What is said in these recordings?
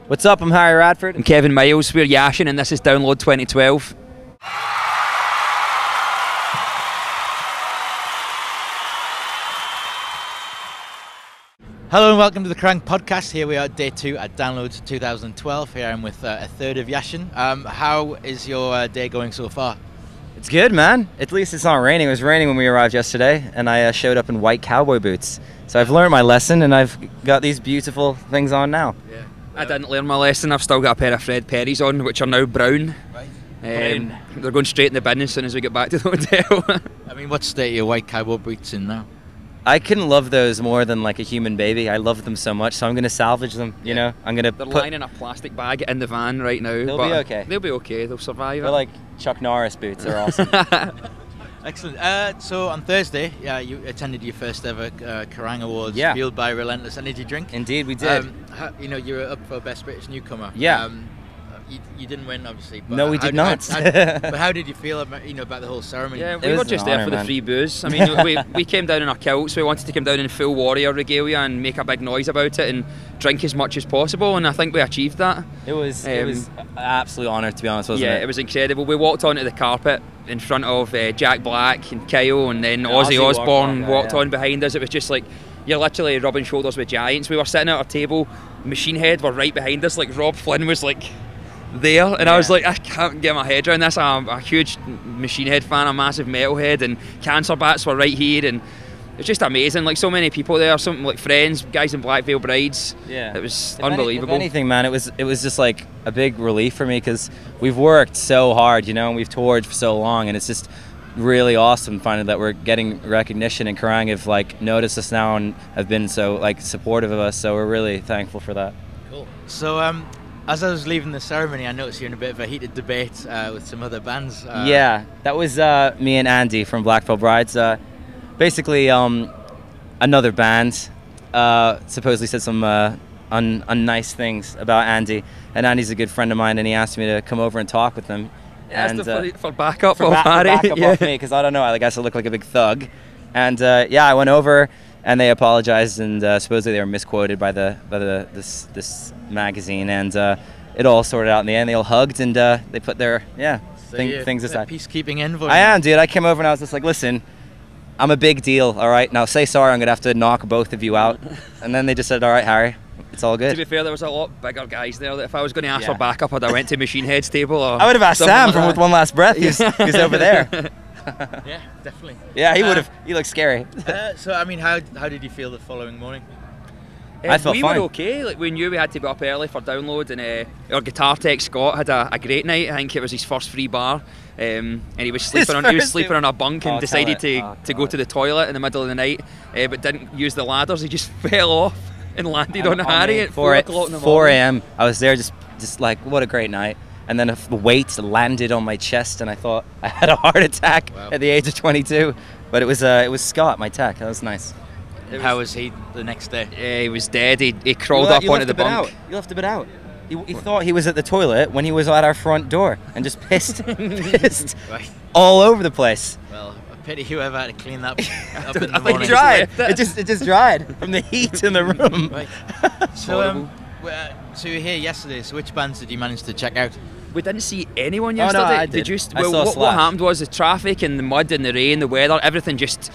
What's up? I'm Harry Radford. I'm Kevin Miles. We're Yashin, and this is Download 2012. Hello and welcome to the Kerrang podcast. Here we are at day 2 at Download 2012. Here I'm with a third of Yashin. How is your day going so far? It's good, man. At least it's not raining. It was raining when we arrived yesterday, and I showed up in white cowboy boots. So I've learned my lesson, and I've got these beautiful things on now. Yeah. I didn't learn my lesson. I've still got a pair of Fred Perry's on, which are now brown. Right. They're going straight in the bin as soon as we get back to the hotel. I mean, what state are your white cowboy boots in now? I couldn't love those more than like a human baby. I love them so much, so I'm going to salvage them, you know? I'm going to They're lying in a plastic bag in the van right now. They'll be okay. They'll be okay. They'll survive. They're like Chuck Norris boots. They're awesome. Excellent. So on Thursday, you attended your first ever Kerrang Awards, fueled by Relentless Energy Drink. Indeed, we did. You were up for Best British Newcomer. Yeah. You didn't win, obviously. But no, we did not. But how did you feel about the whole ceremony? Yeah, we were just there for the free booze. I mean, we came down in our kilts. We wanted to come down in full warrior regalia and make a big noise about it and drink as much as possible. And I think we achieved that. It was an absolute honour, to be honest, wasn't it? Yeah, it was incredible. We walked onto the carpet in front of Jack Black and Kyle, and then Ozzy Osbourne walked on behind us. It was just like, you're literally rubbing shoulders with giants. We were sitting at our table. Machine Head were right behind us. Like Rob Flynn was like there, and I was like, I can't get my head around this. I'm a huge Machine Head fan, a massive Metalhead, and Cancer Bats were right here, and it's just amazing. Like, so many people there, some like friends, guys in Black Veil Brides. Yeah, it was unbelievable. If anything, man, it was just like a big relief for me, because we've worked so hard, you know, and we've toured for so long, and it's just really awesome finding that we're getting recognition, and Kerrang have like noticed us now and have been so like supportive of us. So we're really thankful for that. Cool. So as I was leaving the ceremony, I noticed you're in a bit of a heated debate with some other bands. Yeah, that was me and Andy from Black Veil Brides. Basically, another band supposedly said some unnice things about Andy, and Andy's a good friend of mine, and he asked me to come over and talk with him. And for backup of Harry, off me, because I don't know, I guess I look like a big thug. And I went over, and they apologized, and supposedly they were misquoted by this magazine, and it all sorted out in the end. They all hugged, and they put their things aside. Peacekeeping envoy. I am, dude. I came over and I was just like, listen, I'm a big deal, all right? Now say sorry, I'm gonna have to knock both of you out. And then they just said, all right, Harry, it's all good. To be fair, there was a lot bigger guys there. That if I was going to ask for backup, I'd have went to Machine Head's table. Or I would have asked Sam from With One Last Breath. He's over there. Yeah, definitely. Yeah, he would have. He looked scary. So, I mean, how did you feel the following morning? I felt we fine. were okay. Like, we knew we had to be up early for Download, and our guitar tech Scott had a great night. I think it was his first free bar, and he was sleeping on a bunk and decided to go to the toilet in the middle of the night, but didn't use the ladders. He just fell off and landed on Harry at 4 o'clock in the morning. 4 a.m. I was there just like, what a great night. And then a weight landed on my chest, and I thought I had a heart attack at the age of 22. But it was Scott, my tech. That was nice. How was he the next day? Yeah, he was dead. He crawled up onto the bunk. He left a bit out. He thought he was at the toilet when he was at our front door, and just pissed all over the place. Well, a pity whoever had to clean that up in the morning. It dried. It just dried from the heat in the room. Right. So you were here yesterday. So which bands did you manage to check out? We didn't see anyone yesterday. Oh, no, I did. Did you? I saw what happened was the traffic and the mud and the rain, the weather, everything just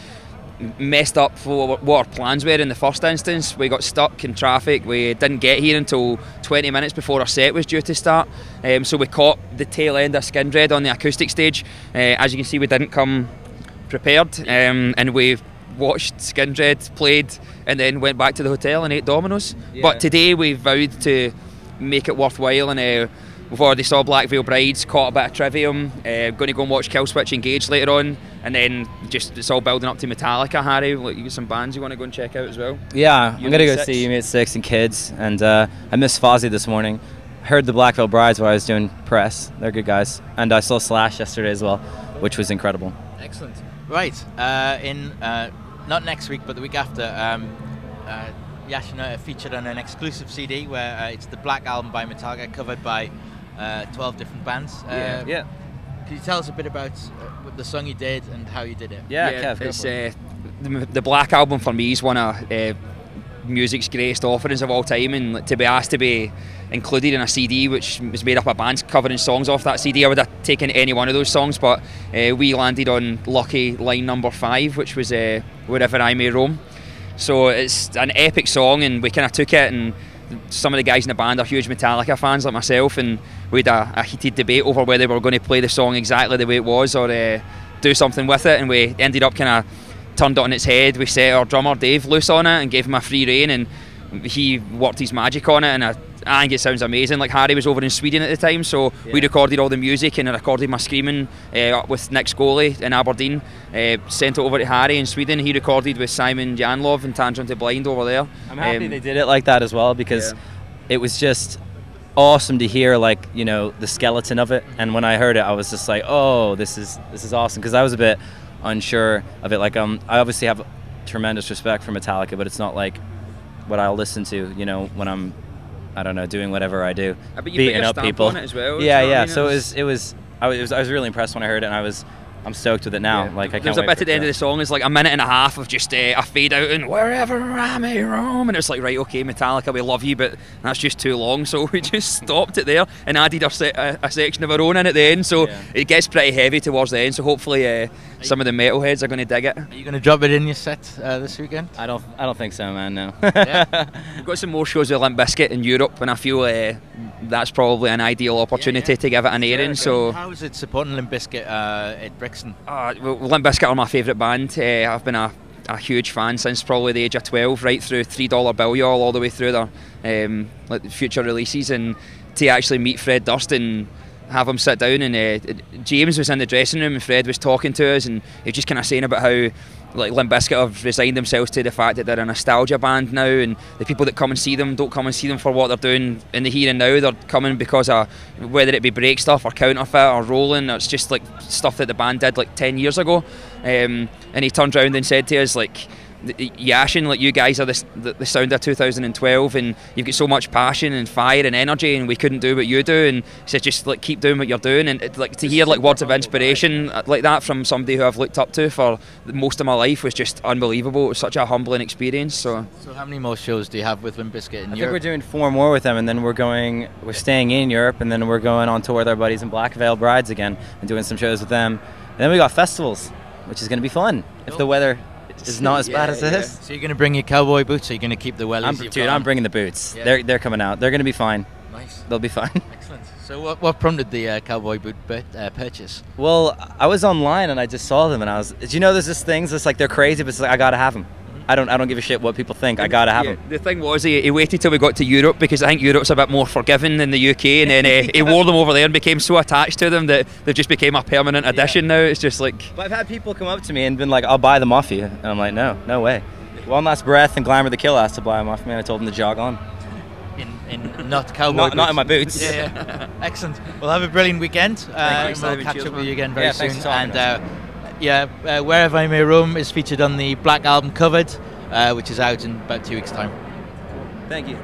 messed up for what our plans were in the first instance. We got stuck in traffic. We didn't get here until 20 minutes before our set was due to start. So we caught the tail end of Skindred on the acoustic stage. As you can see, we didn't come prepared, and we watched Skindred, played, and then went back to the hotel and ate Domino's. Yeah. But today we vowed to make it worthwhile, and we've already saw Black Veil Brides, caught a bit of Trivium, going to go and watch Killswitch Engage later on, and then just it's all building up to Metallica. Harry, like, you got some bands you want to go and check out as well? Yeah, I'm going to go see Unit 6 and Kids, and I missed Fozzy this morning. Heard the Black Veil Brides while I was doing press. They're good guys. And I saw Slash yesterday as well, which was incredible. Excellent. Right, not next week, but the week after, Yashin featured on an exclusive CD where it's the Black Album by Metallica, covered by 12 different bands. Yeah. Can you tell us a bit about the song you did and how you did it? Yeah, Kev, it's the Black Album for me is one of music's greatest offerings of all time, and to be asked to be included in a CD which was made up of bands covering songs off that CD. I would have taken any one of those songs, but we landed on lucky line number 5, which was Wherever I May Roam. So it's an epic song, and we kind of took it, and some of the guys in the band are huge Metallica fans like myself, and we had a heated debate over whether we were going to play the song exactly the way it was or do something with it, and we ended up kind of turned it on its head. We set our drummer Dave loose on it and gave him a free rein, and he worked his magic on it, and I think it sounds amazing. Like, Harry was over in Sweden at the time, so we recorded all the music, and I recorded my screaming up with Nick Scully in Aberdeen, sent it over to Harry in Sweden. He recorded with Simon Janlov and Tangent to Blind over there. I'm happy they did it like that as well, because it was just awesome to hear, like, you know, the skeleton of it. And when I heard it, I was just like, oh, this is awesome, because I was a bit unsure of it. Like, I obviously have tremendous respect for Metallica, but it's not like what I'll listen to, you know, when I'm, I don't know, doing whatever I do, beating up people. On it as well, yeah. So I was really impressed when I heard it, and I'm stoked with it now. Yeah. Like, I can't There's a wait bit for at the end of the song. It's like a minute and a half of just a fade out and Wherever I May Roam, and it's like, right, okay, Metallica, we love you, but that's just too long. So we just stopped it there and added a section of our own in at the end. So it gets pretty heavy towards the end. So hopefully some of the metalheads are going to dig it. Are you going to drop it in your set this weekend? I don't think so, man. No. We've got some more shows with Limp Bizkit in Europe, and I feel that's probably an ideal opportunity to give it an airing. So how is it supporting Limp Bizkit at Brixton? Well, Limp Bizkit are my favourite band. I've been a huge fan since probably the age of 12, right through $3 Bill Y'all, all the way through their like future releases, and to actually meet Fred Durst and have him sit down, and James was in the dressing room and Fred was talking to us, and he was just kind of saying about how, like, Limp Bizkit have resigned themselves to the fact that they're a nostalgia band now, and the people that come and see them don't come and see them for what they're doing in the here and now. They're coming because of whether it be break stuff or counterfeit or rolling. It's just like stuff that the band did like 10 years ago. And he turned around and said to us, like, Yashin, like, you guys are the sound of 2012, and you've got so much passion and fire and energy, and we couldn't do what you do. And he said, just like keep doing what you're doing. And like, to hear like words of inspiration like that from somebody who I've looked up to for most of my life was just unbelievable. It was such a humbling experience. So how many more shows do you have with Limp Bizkit in Europe? I think we're doing 4 more with them, and then we're staying in Europe, and then we're going on tour with our buddies in Black Veil Brides again and doing some shows with them. And then we got festivals, which is going to be fun if the weather is not as bad as this. So you're going to bring your cowboy boots, or you're going to keep the wellies? I'm bringing the boots. Yeah. They're coming out. They're going to be fine. Nice. They'll be fine. Excellent. So what prompted the cowboy boot purchase? Well, I was online and I just saw them, and I was, do you know, there's this things, it's like they're crazy, but it's like, I gotta have them. I don't give a shit what people think. I gotta have them. The thing was, he waited till we got to Europe, because I think Europe's a bit more forgiving than the UK, and then he wore them over there and became so attached to them that they've just became a permanent addition now. It's just like... But I've had people come up to me and been like, I'll buy them off you. And I'm like, no way. One Last Breath and Glamour the Kill asked to buy them off me, and I told them to jog on. In not cowboy boots? Not in my boots. Yeah. Excellent. Well, have a brilliant weekend. We'll catch up with you again very soon. And Wherever I May Roam is featured on the Black Album Covered, which is out in about 2 weeks' time. Thank you.